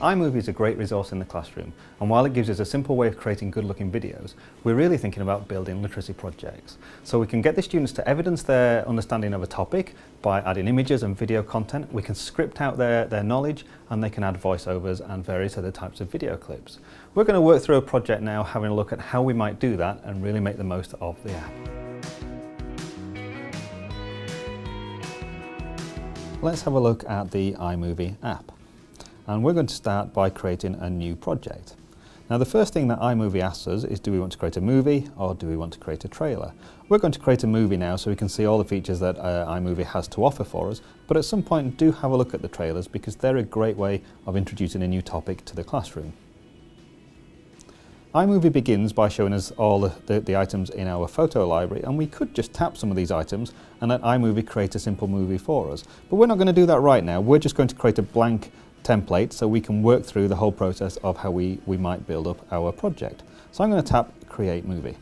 iMovie is a great resource in the classroom, and while it gives us a simple way of creating good-looking videos, we're really thinking about building literacy projects. So we can get the students to evidence their understanding of a topic by adding images and video content. We can script out their knowledge, and they can add voiceovers and various other types of video clips. We're going to work through a project now, having a look at how we might do that and really make the most of the app. Let's have a look at the iMovie app. And we're going to start by creating a new project. Now the first thing that iMovie asks us is, do we want to create a movie or do we want to create a trailer? We're going to create a movie now so we can see all the features that iMovie has to offer for us, but at some point do have a look at the trailers because they're a great way of introducing a new topic to the classroom. iMovie begins by showing us all the items in our photo library, and we could just tap some of these items and let iMovie create a simple movie for us. But we're not going to do that right now. We're just going to create a blank template so we can work through the whole process of how we might build up our project. So I'm going to tap Create Movie.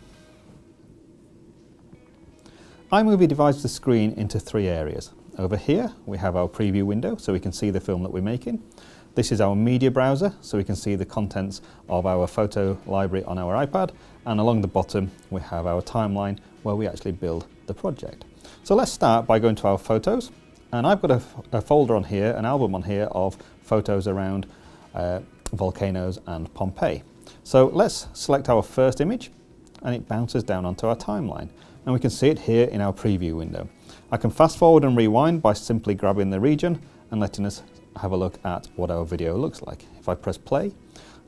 iMovie divides the screen into three areas. Over here we have our preview window so we can see the film that we're making. This is our media browser so we can see the contents of our photo library on our iPad, and along the bottom we have our timeline where we actually build the project. So let's start by going to our photos, and I've got a folder on here, an album on here of photos around volcanoes and Pompeii. So let's select our first image and it bounces down onto our timeline, and we can see it here in our preview window. I can fast forward and rewind by simply grabbing the region and letting us have a look at what our video looks like. If I press play,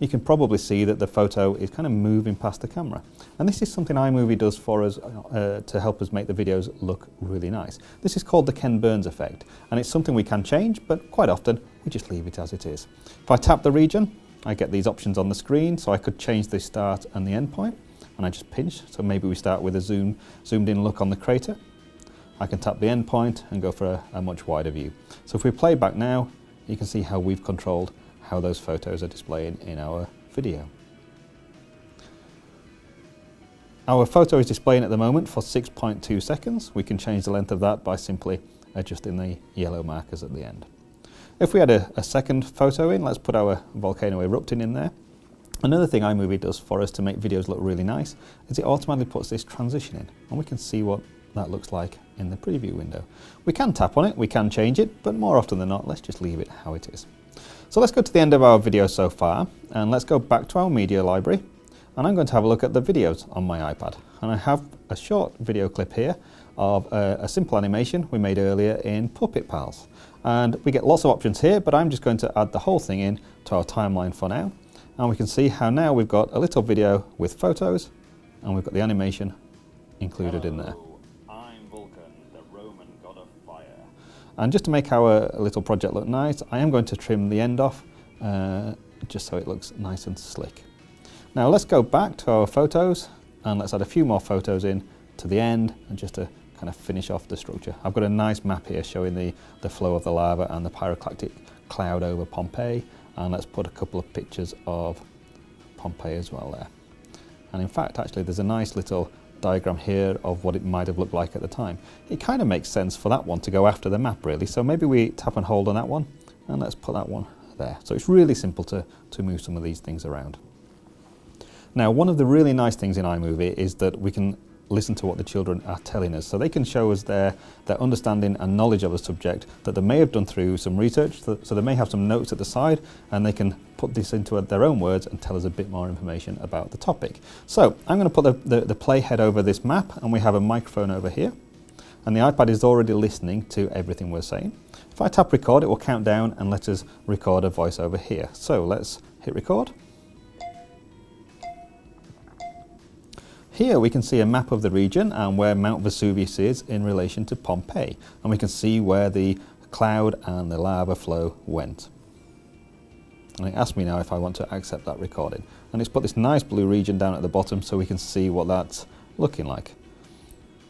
you can probably see that the photo is kind of moving past the camera. And this is something iMovie does for us to help us make the videos look really nice. This is called the Ken Burns effect, and it's something we can change, but quite often we just leave it as it is. If I tap the region, I get these options on the screen, so I could change the start and the end point, and I just pinch, so maybe we start with a zoomed in look on the crater. I can tap the end point and go for a much wider view. So if we play back now, you can see how we've controlled how those photos are displaying in our video. Our photo is displaying at the moment for 6.2 seconds. We can change the length of that by simply adjusting the yellow markers at the end. If we had a second photo in, let's put our volcano erupting in there. Another thing iMovie does for us to make videos look really nice is it automatically puts this transition in, and we can see what that looks like in the preview window. We can tap on it, we can change it, but more often than not, let's just leave it how it is. So let's go to the end of our video so far, and let's go back to our media library, and I'm going to have a look at the videos on my iPad. And I have a short video clip here of a simple animation we made earlier in Puppet Pals. And we get lots of options here, but I'm just going to add the whole thing in to our timeline for now. And we can see how now we've got a little video with photos, and we've got the animation included in there. And just to make our little project look nice, I am going to trim the end off just so it looks nice and slick. Now let's go back to our photos and let's add a few more photos in to the end, and just to kind of finish off the structure. I've got a nice map here showing the flow of the lava and the pyroclastic cloud over Pompeii, and let's put a couple of pictures of Pompeii as well there. And in fact, actually, there's a nice little diagram here of what it might have looked like at the time. It kind of makes sense for that one to go after the map, really, so maybe we tap and hold on that one, and let's put that one there. So it's really simple to move some of these things around. Now, one of the really nice things in iMovie is that we can listen to what the children are telling us, so they can show us their understanding and knowledge of a subject that they may have done through some research, so they may have some notes at the side, and they can put this into their own words and tell us a bit more information about the topic. So I'm going to put the playhead over this map, and we have a microphone over here, and the iPad is already listening to everything we're saying. If I tap record, it will count down and let us record a voice over here. So let's hit record. Here we can see a map of the region and where Mount Vesuvius is in relation to Pompeii, and we can see where the cloud and the lava flow went. And it asks me now if I want to accept that recording, and it's put this nice blue region down at the bottom so we can see what that's looking like.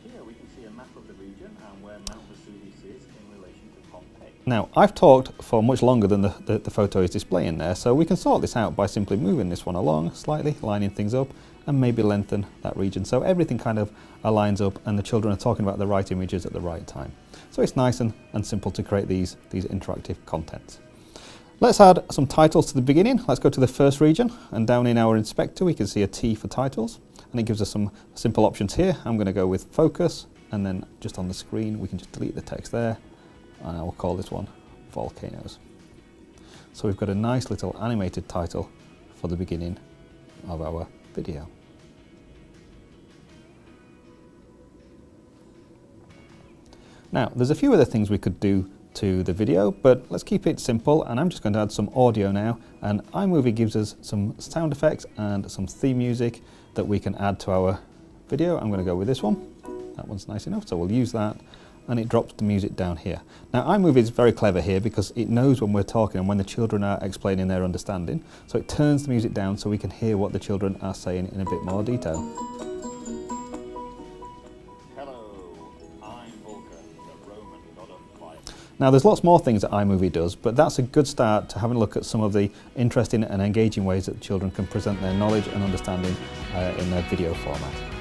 Here we can see a map of the region and where Mount Vesuvius is in relation to Pompeii. Now I've talked for much longer than the photo is displaying there, so we can sort this out by simply moving this one along slightly, lining things up, and maybe lengthen that region so everything kind of aligns up and the children are talking about the right images at the right time. So it's nice and simple to create these interactive contents. Let's add some titles to the beginning. Let's go to the first region, and down in our inspector we can see a T for titles, and it gives us some simple options here. I'm going to go with focus, and then just on the screen we can just delete the text there, and I will call this one volcanoes. So we've got a nice little animated title for the beginning of our video. Now there's a few other things we could do to the video, but let's keep it simple, and I'm just going to add some audio now, and iMovie gives us some sound effects and some theme music that we can add to our video. I'm going to go with this one. That one's nice enough, so we'll use that, and it drops the music down here. Now iMovie is very clever here because it knows when we're talking and when the children are explaining their understanding, so it turns the music down so we can hear what the children are saying in a bit more detail. Now there's lots more things that iMovie does, but that's a good start to having a look at some of the interesting and engaging ways that children can present their knowledge and understanding in a video format.